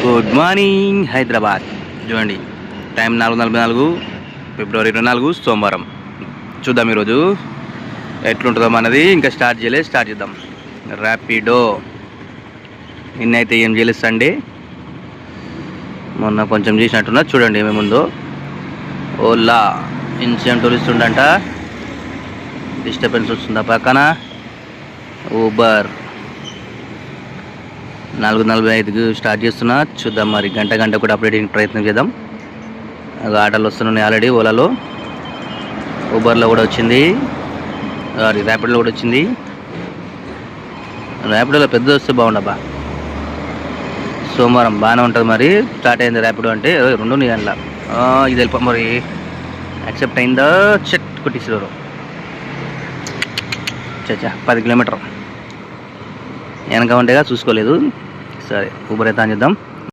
Good morning Hyderabad. చూడండి, time 4:44, ఫిబ్రవరి 24 సోమవారం. చూద్దాం ఈరోజు ఎట్లుంటుందో మనది. ఇంకా స్టార్ట్ చేయలేదు, స్టార్ట్ చేద్దాం. ర్యాపిడో నిన్నైతే ఏం చేయలేదు, సండే. మొన్న కొంచెం చేసినట్టున్నా, చూడండి ఏమేముందో. ఓలా ఇన్సిడెంట్ ఇస్తుండంట, డిస్టర్బెన్స్ వస్తుందా పక్కన. ఊబర్ 4:45కి స్టార్ట్ చేస్తున్నా. చూద్దాం మరి, గంట కూడా అప్డేట్ ప్రయత్నం చేద్దాం. ఆటోలు వస్తున్నాయి ఆల్రెడీ. ఓలాలో, ఊబర్లో కూడా వచ్చింది, ర్యాపిడోలో కూడా వచ్చింది. ర్యాపిడోలో పెద్ద వస్తే బాగుండబ్బా. సోమవారం బాగానే ఉంటుంది మరి. స్టార్ట్ అయింది ర్యాపిడో అంటే 2 గంటల. ఇది వెళ్ళిపో మరి. యాక్సెప్ట్ అయిందా? చెట్ కొట్టిస్తారు. చచ్చా 10 కిలోమీటర్ వెనక ఉంటేగా చూసుకోలేదు. సరే, ఊబర్ అయితే అని చేద్దాం.